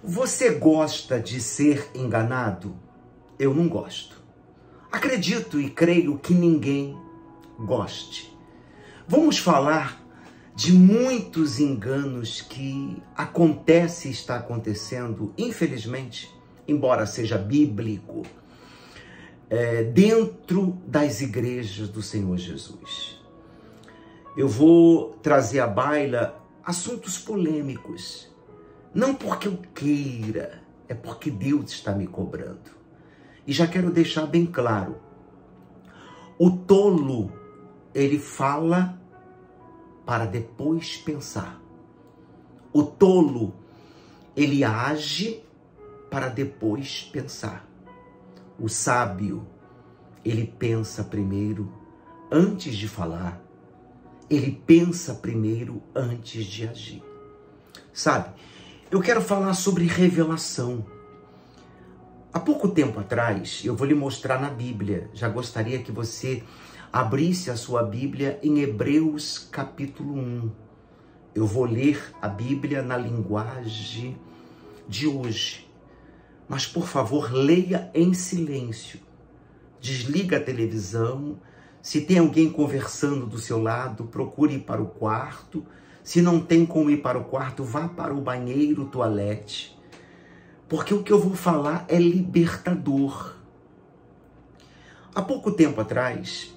Você gosta de ser enganado? Eu não gosto. Acredito e creio que ninguém goste. Vamos falar de muitos enganos que acontece e está acontecendo, infelizmente, embora seja bíblico, dentro das igrejas do Senhor Jesus. Eu vou trazer à baila assuntos polêmicos, não porque eu queira, é porque Deus está me cobrando. E já quero deixar bem claro, o tolo, ele fala para depois pensar. O tolo, ele age para depois pensar. O sábio, ele pensa primeiro antes de falar. Ele pensa primeiro antes de agir. Sabe, eu quero falar sobre revelação. Há pouco tempo atrás, eu vou lhe mostrar na Bíblia. Já gostaria que você abrisse a sua Bíblia em Hebreus capítulo 1. Eu vou ler a Bíblia na linguagem de hoje. Mas, por favor, leia em silêncio. Desliga a televisão. Se tem alguém conversando do seu lado, procure ir para o quarto. Se não tem como ir para o quarto, vá para o banheiro, toalete. Porque o que eu vou falar é libertador. Há pouco tempo atrás,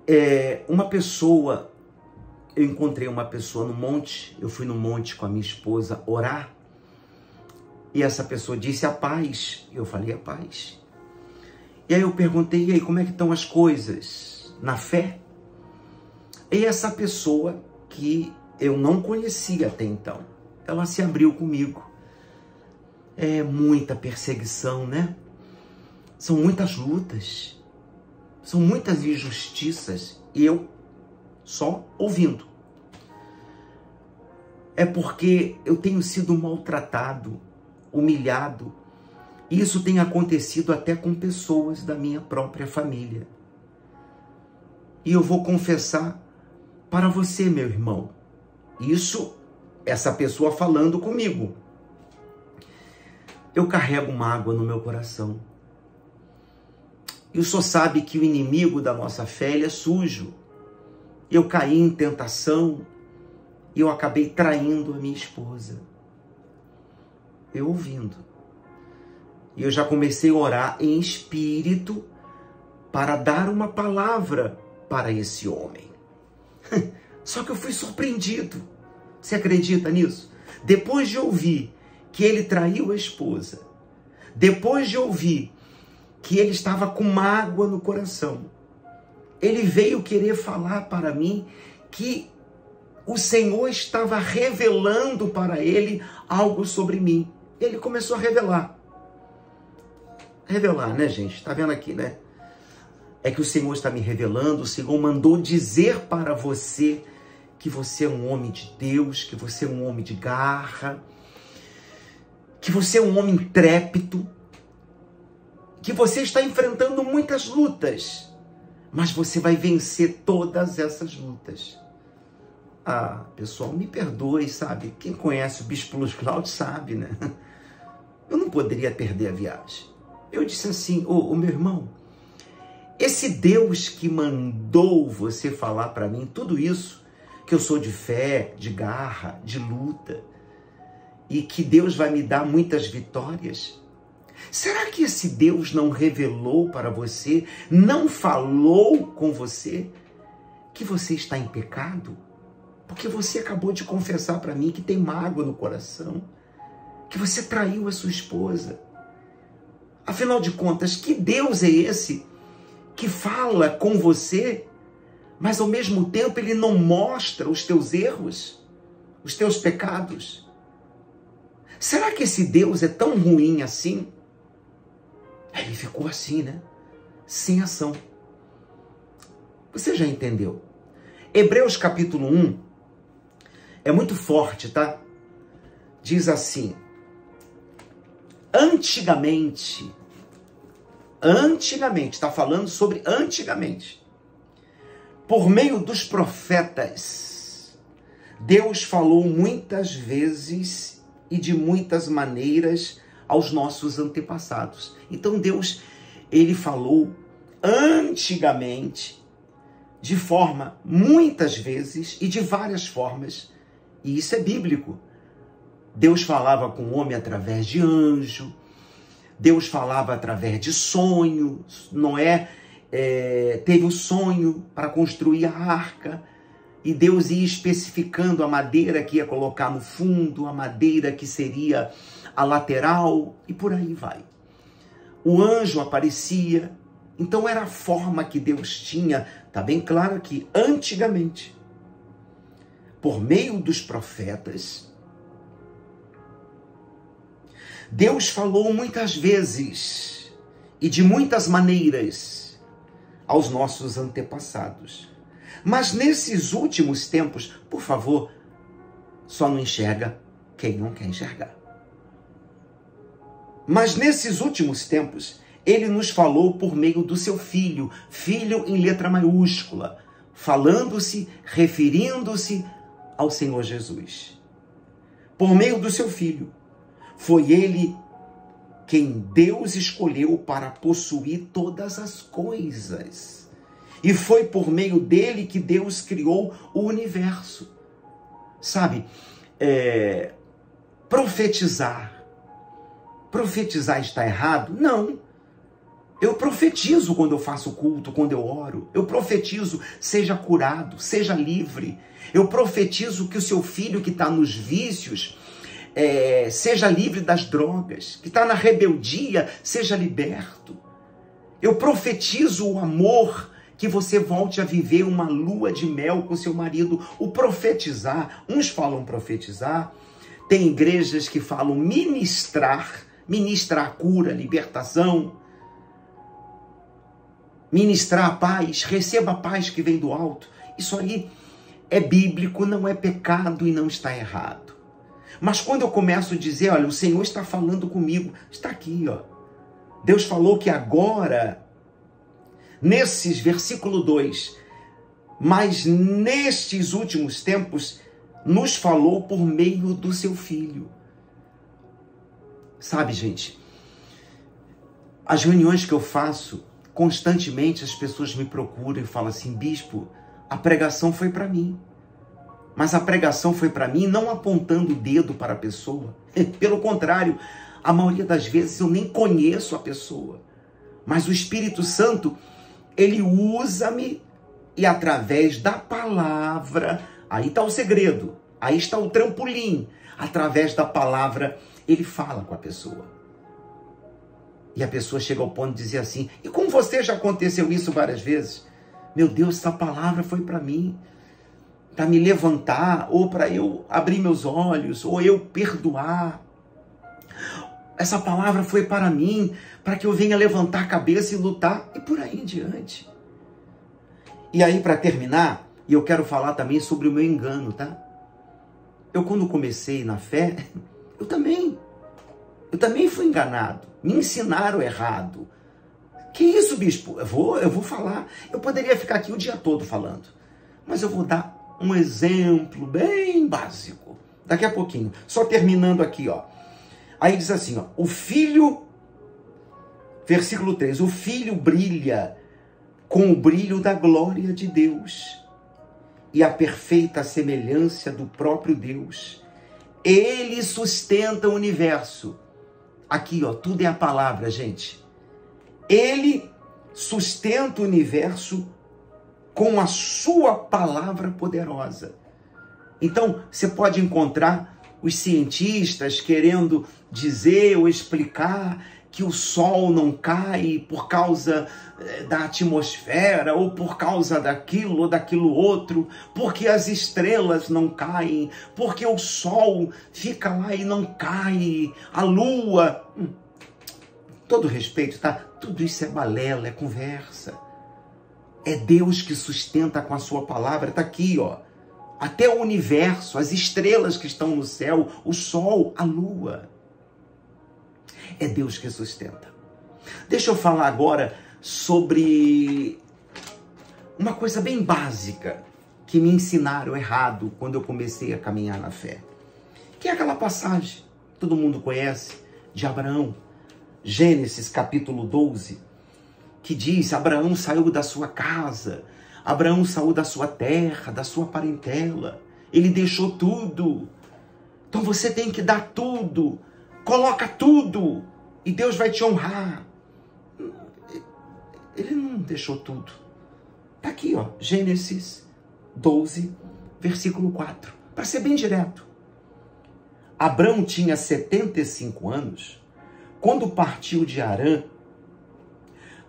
eu encontrei uma pessoa no monte, eu fui no monte com a minha esposa orar, e essa pessoa disse a paz, eu falei a paz. E aí eu perguntei, e aí, como é que estão as coisas? Na fé? E essa pessoa que eu não conhecia até então, ela se abriu comigo. É muita perseguição, né? São muitas lutas, são muitas injustiças, e eu só ouvindo. É porque eu tenho sido maltratado, humilhado, e isso tem acontecido até com pessoas da minha própria família. E eu vou confessar para você, meu irmão, essa pessoa falando comigo. Eu carrego mágoa no meu coração. E o senhor sabe que o inimigo da nossa fé, ele é sujo. Eu caí em tentação e eu acabei traindo a minha esposa. Eu ouvindo. E eu já comecei a orar em espírito para dar uma palavra para esse homem. Só que eu fui surpreendido. Você acredita nisso? Depois de ouvir que ele traiu a esposa, depois de ouvir que ele estava com mágoa no coração, ele veio querer falar para mim que o Senhor estava revelando para ele algo sobre mim. Ele começou a revelar. Revelar, né, gente? Está vendo aqui, né? É que o Senhor está me revelando, o Senhor mandou dizer para você que você é um homem de Deus, que você é um homem de garra, que você é um homem intrépido, que você está enfrentando muitas lutas, mas você vai vencer todas essas lutas. Ah, pessoal, me perdoe, sabe? Quem conhece o Bispo Luiz Cláudio sabe, né? Eu não poderia perder a viagem. Eu disse assim, ô meu irmão, esse Deus que mandou você falar para mim tudo isso, que eu sou de fé, de garra, de luta, e que Deus vai me dar muitas vitórias, será que esse Deus não revelou para você, não falou com você, que você está em pecado? Porque você acabou de confessar para mim que tem mágoa no coração, que você traiu a sua esposa. Afinal de contas, que Deus é esse que fala com você, mas ao mesmo tempo ele não mostra os teus erros, os teus pecados? Será que esse Deus é tão ruim assim? Ele ficou assim, né? Sem ação. Você já entendeu? Hebreus capítulo 1 é muito forte, tá? Diz assim: antigamente, está falando sobre antigamente, por meio dos profetas, Deus falou muitas vezes e de muitas maneiras aos nossos antepassados. Então Deus, ele falou antigamente, de forma, muitas vezes e de várias formas, e isso é bíblico. Deus falava com o homem através de anjo, Deus falava através de sonho. Noé teve o sonho para construir a arca, e Deus ia especificando a madeira que ia colocar no fundo, a madeira que seria a lateral, e por aí vai. O anjo aparecia. Então era a forma que Deus tinha. Está bem claro aqui, antigamente, por meio dos profetas, Deus falou muitas vezes e de muitas maneiras aos nossos antepassados. Mas nesses últimos tempos, por favor, só não enxerga quem não quer enxergar. Mas nesses últimos tempos, ele nos falou por meio do seu Filho, Filho em letra maiúscula, falando-se, referindo-se ao Senhor Jesus. Por meio do seu Filho. Foi ele quem Deus escolheu para possuir todas as coisas. E foi por meio dele que Deus criou o universo. Sabe, profetizar. Profetizar está errado? Não. Eu profetizo quando eu faço culto, quando eu oro. Eu profetizo, seja curado, seja livre. Eu profetizo que o seu filho que está nos vícios seja livre das drogas, que está na rebeldia, seja liberto. Eu profetizo o amor, que você volte a viver uma lua de mel com seu marido. O profetizar, uns falam profetizar, tem igrejas que falam ministrar a cura, a libertação, ministrar a paz, receba a paz que vem do alto. Isso aí é bíblico, não é pecado e não está errado. Mas quando eu começo a dizer, olha, o Senhor está falando comigo, está aqui, ó. Deus falou que agora, nesses, versículo 2, mas nestes últimos tempos, nos falou por meio do seu Filho. Sabe, gente, as reuniões que eu faço, constantemente as pessoas me procuram e falam assim, bispo, a pregação foi para mim. Mas a pregação foi para mim não apontando o dedo para a pessoa. Pelo contrário, a maioria das vezes eu nem conheço a pessoa. Mas o Espírito Santo, ele usa-me e através da palavra, aí está o segredo, aí está o trampolim. Através da palavra, ele fala com a pessoa. E a pessoa chega ao ponto de dizer assim, e com você já aconteceu isso várias vezes? Meu Deus, essa palavra foi para mim. Para me levantar, ou para eu abrir meus olhos, ou eu perdoar. Essa palavra foi para mim, para que eu venha levantar a cabeça e lutar, e por aí em diante. E aí, para terminar, eu quero falar também sobre o meu engano, tá? Eu, quando comecei na fé, eu também fui enganado. Me ensinaram errado. Que isso, bispo? Eu vou falar. Eu poderia ficar aqui o dia todo falando, mas eu vou dar um exemplo bem básico. Daqui a pouquinho. Só terminando aqui, ó. Aí diz assim, ó. O filho, versículo 3. O filho brilha com o brilho da glória de Deus e a perfeita semelhança do próprio Deus. Ele sustenta o universo. Aqui, ó. Tudo é a palavra, gente. Ele sustenta o universo com a sua palavra poderosa. Então, você pode encontrar os cientistas querendo dizer ou explicar que o sol não cai por causa da atmosfera, ou por causa daquilo ou daquilo outro, porque as estrelas não caem, porque o sol fica lá e não cai, a lua... Todo respeito, tá? Tudo isso é balela, é conversa. É Deus que sustenta com a sua palavra. Está aqui, ó. Até o universo, as estrelas que estão no céu, o sol, a lua. É Deus que sustenta. Deixa eu falar agora sobre uma coisa bem básica que me ensinaram errado quando eu comecei a caminhar na fé. Que é aquela passagem todo mundo conhece, de Abraão. Gênesis capítulo 12, que diz: Abraão saiu da sua casa, Abraão saiu da sua terra, da sua parentela, ele deixou tudo. Então você tem que dar tudo, coloca tudo, e Deus vai te honrar. Ele não deixou tudo. Está aqui, ó, Gênesis 12, versículo 4. Para ser bem direto. Abrão tinha 75 anos quando partiu de Harã,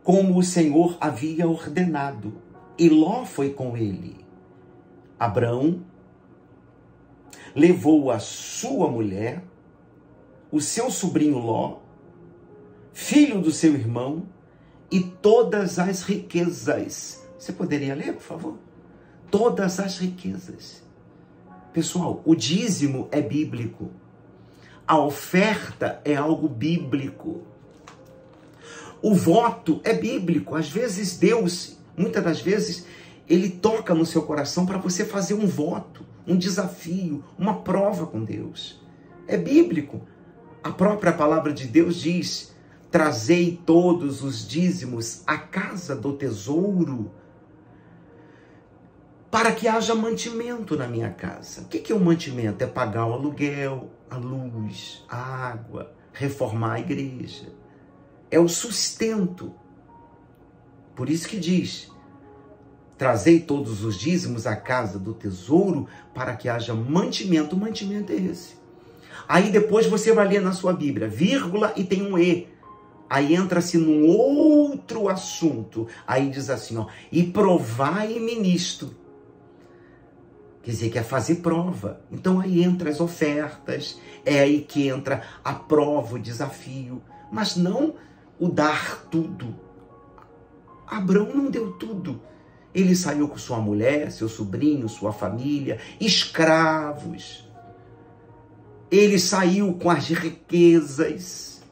como o Senhor havia ordenado, e Ló foi com ele. Abrão levou a sua mulher, o seu sobrinho Ló, filho do seu irmão, e todas as riquezas. Você poderia ler, por favor? Todas as riquezas. Pessoal, o dízimo é bíblico. A oferta é algo bíblico. O voto é bíblico. Às vezes Deus, muitas das vezes, Ele toca no seu coração para você fazer um voto, um desafio, uma prova com Deus. É bíblico. A própria palavra de Deus diz: trazei todos os dízimos à casa do tesouro, para que haja mantimento na minha casa. O que é o mantimento? É pagar o aluguel, a luz, a água, reformar a igreja. É o sustento. Por isso que diz: trazei todos os dízimos à casa do tesouro, para que haja mantimento. O mantimento é esse. Aí depois você vai ler na sua Bíblia, vírgula, e tem um E. Aí entra-se num outro assunto. Aí diz assim, ó: e provai-me nisto. Quer dizer, quer fazer prova. Então aí entra as ofertas, é aí que entra a prova, o desafio. Mas não o dar tudo. Abrão não deu tudo. Ele saiu com sua mulher, seu sobrinho, sua família, escravos. Ele saiu com as riquezas.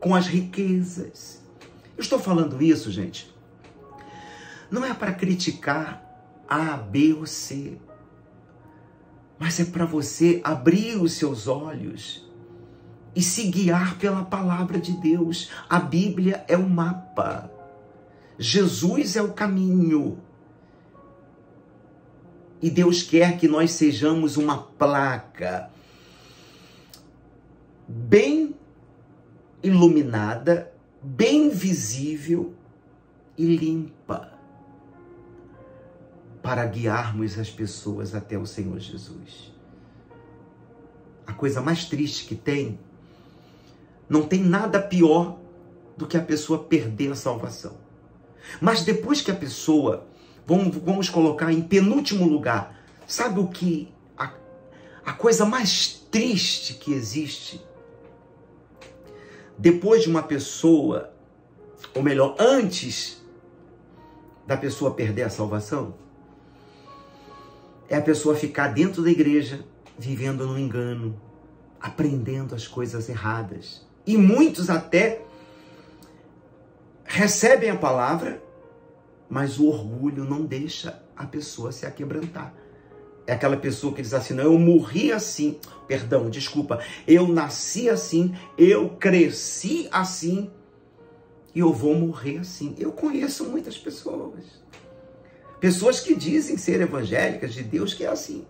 Com as riquezas. Eu estou falando isso, gente, não é para criticar A, B ou C. Mas é para você abrir os seus olhos e se guiar pela palavra de Deus. A Bíblia é o mapa. Jesus é o caminho. E Deus quer que nós sejamos uma placa bem iluminada, bem visível e limpa, para guiarmos as pessoas até o Senhor Jesus. A coisa mais triste que tem, não tem nada pior do que a pessoa perder a salvação. Mas depois que a pessoa, vamos colocar em penúltimo lugar, sabe o que a coisa mais triste que existe? Depois de uma pessoa, ou melhor, antes da pessoa perder a salvação, é a pessoa ficar dentro da igreja, vivendo no engano, aprendendo as coisas erradas. E muitos até recebem a palavra, mas o orgulho não deixa a pessoa se aquebrantar. É aquela pessoa que diz assim: não, eu morri assim, perdão, desculpa, eu nasci assim, eu cresci assim, e eu vou morrer assim. Eu conheço muitas pessoas. Pessoas que dizem ser evangélicas de Deus, que é assim.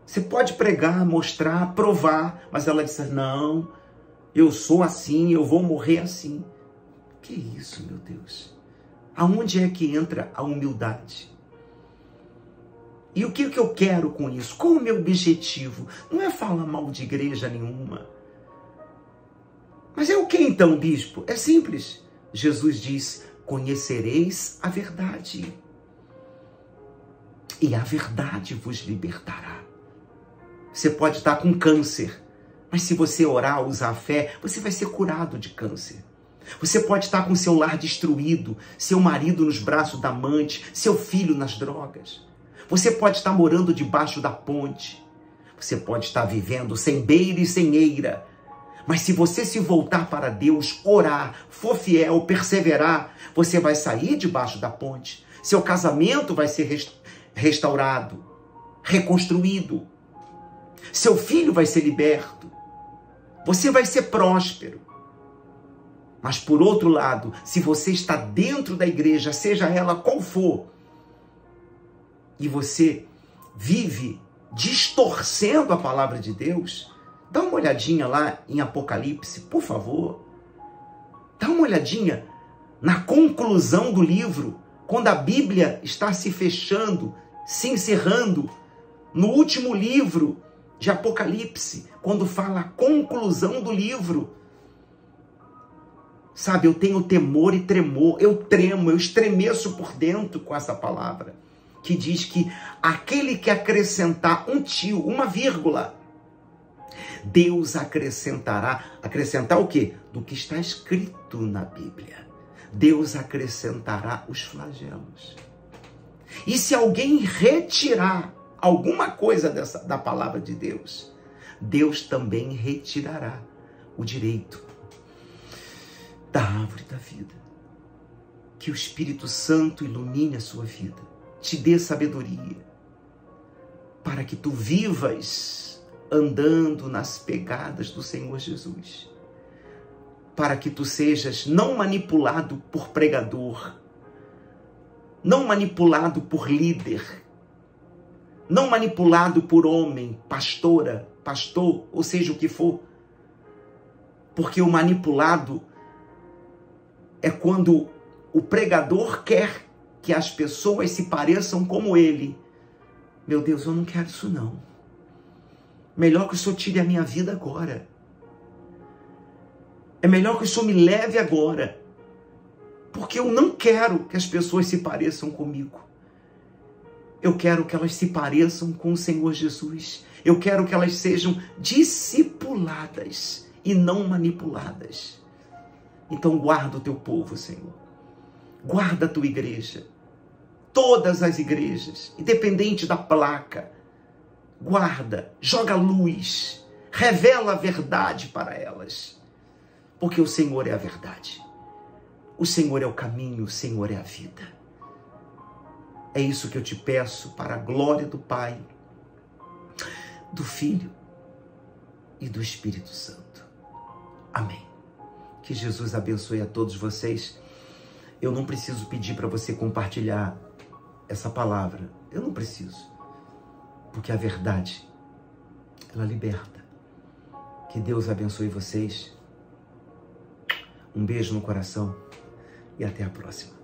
Você pode pregar, mostrar, provar, mas ela diz: não, eu sou assim, eu vou morrer assim. Que isso, meu Deus? Aonde é que entra a humildade? E o que eu quero com isso? Qual o meu objetivo? Não é falar mal de igreja nenhuma. Mas é o que então, bispo? É simples. Jesus diz: conhecereis a verdade, e a verdade vos libertará. Você pode estar com câncer, mas se você orar, usar a fé, você vai ser curado de câncer. Você pode estar com seu lar destruído, seu marido nos braços da amante, seu filho nas drogas. Você pode estar morando debaixo da ponte. Você pode estar vivendo sem beira e sem eira. Mas se você se voltar para Deus, orar, for fiel, perseverar, você vai sair debaixo da ponte. Seu casamento vai ser restaurado, reconstruído. Seu filho vai ser liberto. Você vai ser próspero. Mas por outro lado, se você está dentro da igreja, seja ela qual for, e você vive distorcendo a palavra de Deus, dá uma olhadinha lá em Apocalipse, por favor. Dá uma olhadinha na conclusão do livro, quando a Bíblia está se fechando, se encerrando, no último livro de Apocalipse, quando fala a conclusão do livro. Sabe, eu tenho temor e tremor, eu tremo, eu estremeço por dentro com essa palavra, que diz que aquele que acrescentar um tio, uma vírgula, Deus acrescentará. Acrescentar o quê? Do que está escrito na Bíblia. Deus acrescentará os flagelos. E se alguém retirar alguma coisa da palavra de Deus, Deus também retirará o direito da árvore da vida. Que o Espírito Santo ilumine a sua vida, te dê sabedoria, para que tu vivas andando nas pegadas do Senhor Jesus, para que tu sejas não manipulado por pregador, não manipulado por líder, não manipulado por homem, pastora, pastor, ou seja o que for, porque o manipulado é quando o pregador quer que as pessoas se pareçam como ele. Meu Deus, eu não quero isso não. Melhor que o Senhor tire a minha vida agora. É melhor que o Senhor me leve agora. Porque eu não quero que as pessoas se pareçam comigo. Eu quero que elas se pareçam com o Senhor Jesus. Eu quero que elas sejam discipuladas e não manipuladas. Então guarda o teu povo, Senhor. Guarda a tua igreja. Todas as igrejas, independente da placa. Guarda, joga luz, revela a verdade para elas. Porque o Senhor é a verdade. O Senhor é o caminho, o Senhor é a vida. É isso que eu te peço para a glória do Pai, do Filho e do Espírito Santo. Amém. Que Jesus abençoe a todos vocês. Eu não preciso pedir para você compartilhar essa palavra. Eu não preciso. Porque a verdade, ela liberta. Que Deus abençoe vocês. Um beijo no coração e até a próxima.